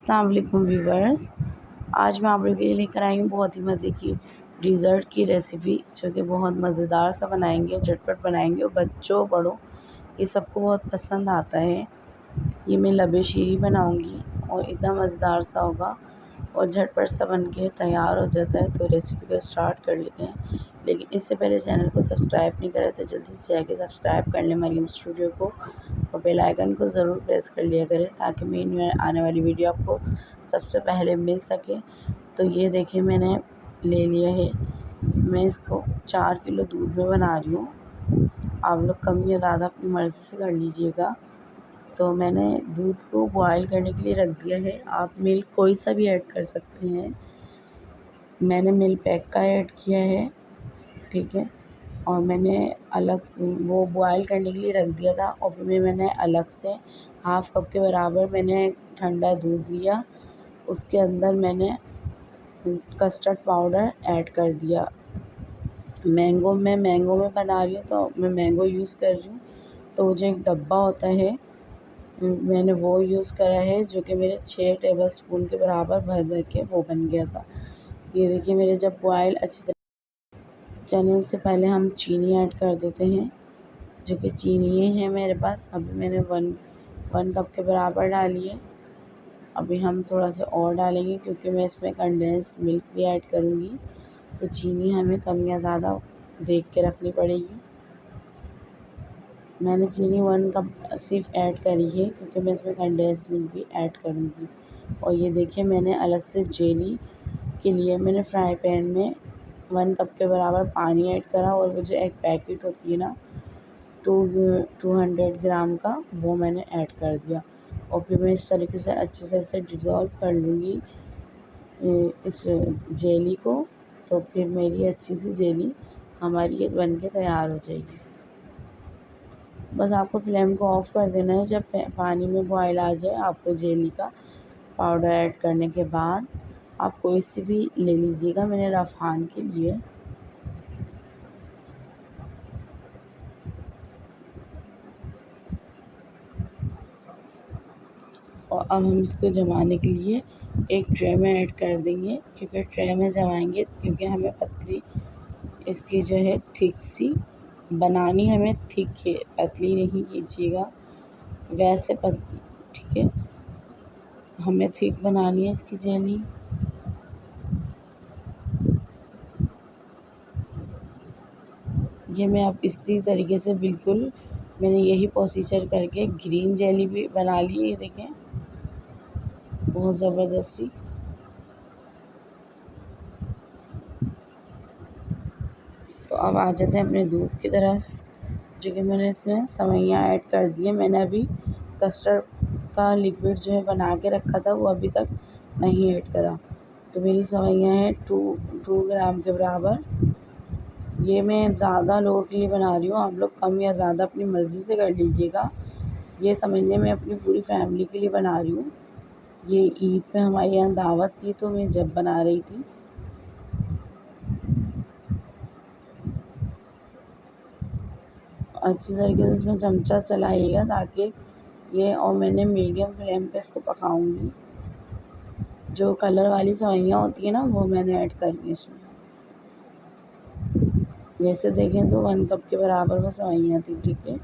अस्सलाम वालेकुम व्यूवर्स। आज मैं आप लोगों के लिए लेकर आई हूँ बहुत ही मज़े की डिज़र्ट की रेसिपी, जो कि बहुत मज़ेदार सा बनाएंगे, झटपट बनाएंगे और बच्चों बड़ों ये सबको बहुत पसंद आता है। ये मैं लबे शीरी बनाऊँगी और इतना मज़ेदार सा होगा और झटपट सा बन के तैयार हो जाता है। तो रेसिपी को स्टार्ट कर लेते हैं, लेकिन इससे पहले चैनल को सब्सक्राइब नहीं करें तो जल्दी से जाके सब्सक्राइब कर लें मरियम स्टूडियो को और बेल आइकन को ज़रूर प्रेस कर लिया करें, ताकि मेरी आने वाली वीडियो आपको सबसे पहले मिल सके। तो ये देखिए मैंने ले लिया है, मैं इसको 4 किलो दूध में बना रही हूँ। आप लोग कम या ज़्यादा अपनी मर्ज़ी से कर लीजिएगा। तो मैंने दूध को बॉयल करने के लिए रख दिया है। आप मिल्क कोई सा भी ऐड कर सकते हैं। मैंने मिल्क पैक का ऐड किया है, ठीक है। और मैंने अलग वो बॉयल करने के लिए रख दिया था और फिर मैंने अलग से हाफ़ कप के बराबर मैंने ठंडा दूध लिया। उसके अंदर मैंने कस्टर्ड पाउडर ऐड कर दिया। मैंगो में बना रही हूँ तो मैं मैंगो यूज़ कर रही हूँ। तो वो जो एक डब्बा होता है मैंने वो यूज़ करा है, जो कि मेरे 6 टेबलस्पून के बराबर भर भर के वो बन गया था। ये देखिए मेरे जब बॉयल अच्छी तरह चने से पहले हम चीनी ऐड कर देते हैं, जो कि चीनी है मेरे पास। अभी मैंने वन कप के बराबर डाली है। अभी हम थोड़ा सा और डालेंगे क्योंकि मैं इसमें कंडेंस मिल्क भी ऐड करूँगी, तो चीनी हमें कम या ज़्यादा देख के रखनी पड़ेगी। मैंने चीनी 1 कप सिर्फ ऐड करी है क्योंकि मैं इसमें कंडेंस मिल्क भी ऐड करूँगी। और ये देखिए मैंने अलग से जेली के लिए मैंने फ्राई पैन में 1 कप के बराबर पानी ऐड करा और वो जो एक पैकेट होती है ना 200 ग्राम का, वो मैंने ऐड कर दिया। और फिर मैं इस तरीके से अच्छे से इसे डिज़ोल्व कर लूँगी इस जेली को। तो फिर मेरी अच्छी सी जेली हमारी ये बन के तैयार हो जाएगी। बस आपको फ्लेम को ऑफ़ कर देना है। जब पानी में बॉयल आ जाए, आपको जेली का पाउडर ऐड करने के बाद आप कोई सी भी ले लीजिएगा। मैंने रफ़ान के लिए और अब हम इसको जमाने के लिए एक ट्रे में ऐड कर देंगे, क्योंकि ट्रे में जमाएंगे क्योंकि हमें पतली इसकी जो है थिक सी बनानी, हमें थिक है, पतली नहीं कीजिएगा वैसे ठीक है। हमें थिक बनानी है इसकी जेली। ये मैं अब इसी तरीके से बिल्कुल मैंने यही प्रोसीजर करके ग्रीन जेली भी बना ली है। ये देखें बहुत ज़बरदस्त सी। तो अब आ जाते हैं अपने दूध की तरफ, जो कि मैंने इसमें सेवइयाँ ऐड कर दी है। मैंने अभी कस्टर्ड का लिक्विड जो है बना के रखा था, वो अभी तक नहीं ऐड करा। तो मेरी सेवइयाँ हैं 2 ग्राम के बराबर। ये मैं ज़्यादा लोगों के लिए बना रही हूँ, आप लोग कम या ज़्यादा अपनी मर्ज़ी से कर लीजिएगा। ये समझिए मैं अपनी पूरी फैमिली के लिए बना रही हूँ। ये ईद पे हमारे यहाँ दावत थी, तो मैं जब बना रही थी। अच्छी तरीके से इसमें चमचा चलाइएगा ताकि ये, और मैंने मीडियम फ्लेम पे इसको पकाऊंगी। जो कलर वाली सेवइयाँ होती है ना, वो मैंने ऐड करनी है इसमें। वैसे देखें तो 1 कप के बराबर वो सेवइयाँ थी, ठीक है।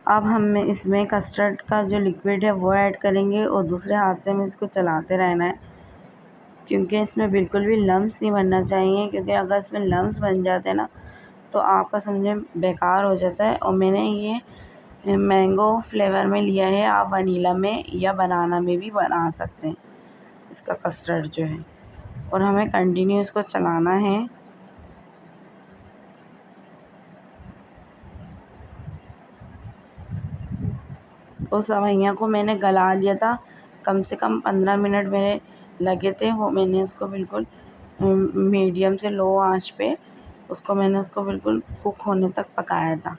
अब हम इसमें कस्टर्ड का जो लिक्विड है वो ऐड करेंगे और दूसरे हाथ से हमें इसको चलाते रहना है, क्योंकि इसमें बिल्कुल भी लम्स नहीं बनना चाहिए। क्योंकि अगर इसमें लम्स बन जाते हैं ना, तो आपका समझे बेकार हो जाता है। और मैंने ये मैंगो फ्लेवर में लिया है, आप वनीला में या बनाना में भी बना सकते हैं इसका कस्टर्ड जो है। और हमें कंटिन्यू इसको चलाना है। और सेवइयाँ को मैंने गला लिया था, कम से कम 15 मिनट मेरे लगे थे। वो मैंने इसको बिल्कुल मीडियम से लो आंच पे मैंने उसको बिल्कुल कुक होने तक पकाया था।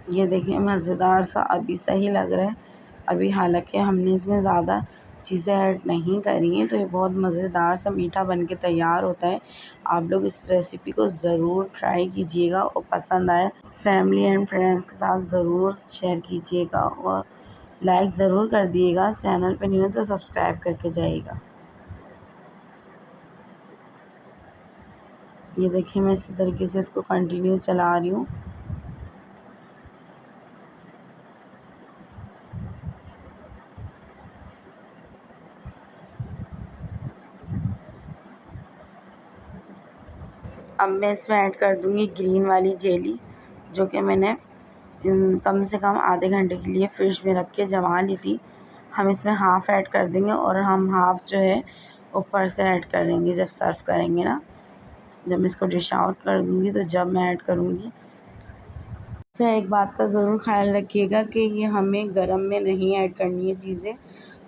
ये देखिए मज़ेदार सा अभी सही लग रहा है। अभी हालांकि हमने इसमें ज़्यादा चीज़ें ऐड नहीं करी हैं, तो ये बहुत मज़ेदार सा मीठा बन के तैयार होता है। आप लोग इस रेसिपी को ज़रूर ट्राई कीजिएगा और पसंद आए फैमिली एंड फ्रेंड्स के साथ ज़रूर शेयर कीजिएगा और लाइक ज़रूर कर दिएगा। चैनल पे न्यू है तो सब्सक्राइब करके जाइएगा। ये देखिए मैं इसी तरीके से इसको कंटिन्यू चला रही हूँ। अब मैं इसमें ऐड कर दूँगी ग्रीन वाली जेली, जो कि मैंने कम से कम आधे घंटे के लिए फ्रिज में रख के जमा ली थी। हम इसमें हाफ़ ऐड कर देंगे और हम हाफ़ जो है ऊपर से ऐड कर देंगे जब सर्व करेंगे ना। जब मैं इसको डिश आउट कर दूँगी तो जब मैं ऐड करूँगी। अच्छा, एक बात का ज़रूर ख़्याल रखिएगा कि ये हमें गरम में नहीं ऐड करनी है चीज़ें।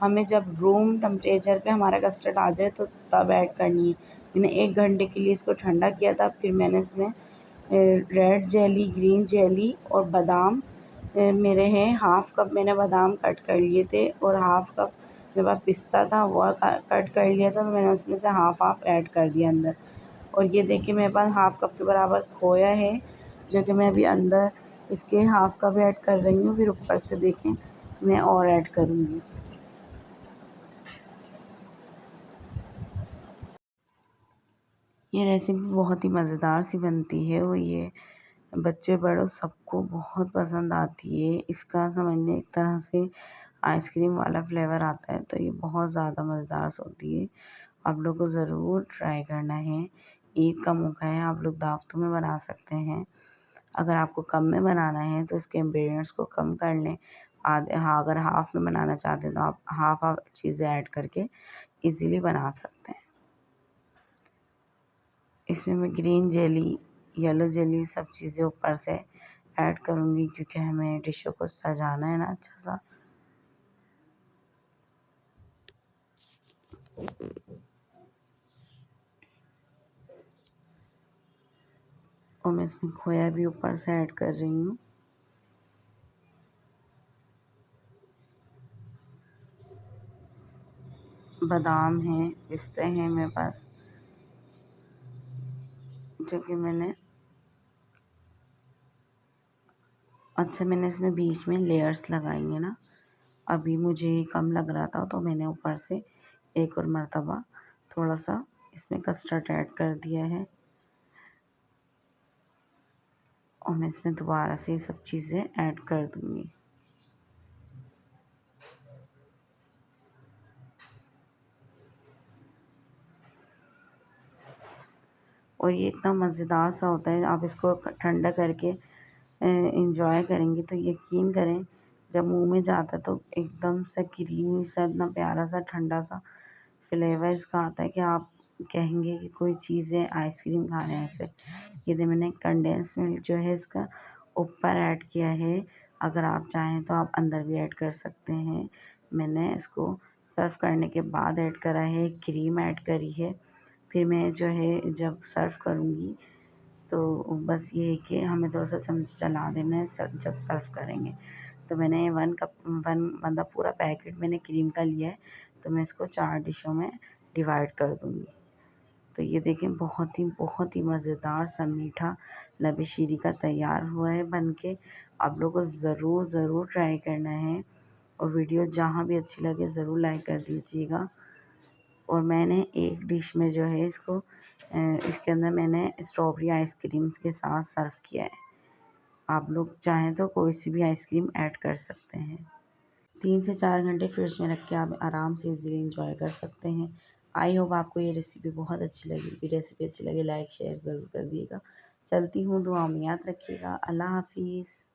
हमें जब रूम टेम्परेचर पे हमारा कस्टर्ड आ जाए तो तब ऐड करनी है। मैंने 1 घंटे के लिए इसको ठंडा किया था, फिर मैंने इसमें रेड जेली, ग्रीन जेली और बादाम मेरे हैं हाफ़ कप मैंने बादाम कट कर लिए थे और हाफ़ कप मेरे पास पिस्ता था वो कट कर लिया था, तो मैंने उसमें से हाफ़ ऐड कर दिया अंदर। और ये देखिए मेरे पास हाफ़ कप के बराबर खोया है, जो कि मैं अभी अंदर इसके हाफ़ कप ऐड कर रही हूँ। फिर ऊपर से देखें मैं और ऐड करूँगी। ये रेसिपी बहुत ही मज़ेदार सी बनती है और ये बच्चे बड़ों सबको बहुत पसंद आती है। इसका समझने एक तरह से आइसक्रीम वाला फ्लेवर आता है, तो ये बहुत ज़्यादा मज़ेदार सी होती है। आप लोग को ज़रूर ट्राई करना है। ईद का मौका है, आप लोग दावतों में बना सकते हैं। अगर आपको कम में बनाना है तो इसके इंग्रेडिएंट्स को कम कर लें। आधे हाँ, अगर हाफ़ में बनाना चाहते हैं तो आप हाफ़ चीज़ें ऐड करके इजीली बना सकते हैं। इसमें मैं ग्रीन जेली, येलो जेली सब चीज़ें ऊपर से ऐड करूँगी, क्योंकि हमें डिशों को सजाना है ना अच्छा सा। और मैं इसमें खोया भी ऊपर से ऐड कर रही हूँ। बादाम हैं, पिस्ते हैं मेरे पास, जो कि मैंने मैंने इसमें बीच में लेयर्स लगाई हैं ना। अभी मुझे कम लग रहा था तो मैंने ऊपर से एक और मर्तबा थोड़ा सा इसमें कस्टर्ड ऐड कर दिया है और मैं इसमें दोबारा से ये सब चीज़ें ऐड कर दूँगी। और ये इतना मज़ेदार सा होता है, आप इसको ठंडा करके एंजॉय करेंगे तो यकीन करें जब मुंह में जाता है तो एकदम से क्रीमी सा इतना प्यारा सा ठंडा सा फ्लेवर इसका आता है कि आप कहेंगे कि कोई चीज़ है, आइसक्रीम खा रहे हैं ऐसे। ये दे मैंने कंडेंस मिल्क जो है इसका ऊपर ऐड किया है। अगर आप चाहें तो आप अंदर भी ऐड कर सकते हैं। मैंने इसको सर्व करने के बाद ऐड करा है, क्रीम ऐड करी है। फिर मैं जो है जब सर्व करूँगी तो बस ये है कि हमें थोड़ा-सा चम्मच चला देना है जब सर्व करेंगे। तो मैंने 1 कप 1 मतलब पूरा पैकेट मैंने क्रीम का लिया है, तो मैं इसको 4 डिशों में डिवाइड कर दूँगी। तो ये देखें बहुत ही मज़ेदार सा मीठा लबे शीरी का तैयार हुआ है बन के। आप लोगों को ज़रूर ट्राई करना है और वीडियो जहाँ भी अच्छी लगे ज़रूर लाइक कर दीजिएगा। और मैंने एक डिश में जो है इसको इसके अंदर मैंने स्ट्रॉबेरी आइसक्रीम्स के साथ सर्व किया है। आप लोग चाहें तो कोई सी भी आइसक्रीम ऐड कर सकते हैं। 3 से 4 घंटे फ्रिज में रख के आप आराम से इज़िली एंजॉय कर सकते हैं। आई होप आपको ये रेसिपी बहुत अच्छी लगी। रेसिपी अच्छी लगी लाइक शेयर ज़रूर कर दिएगा। चलती हूँ, दुआ में याद रखिएगा। अल्लाह हाफ़िज़।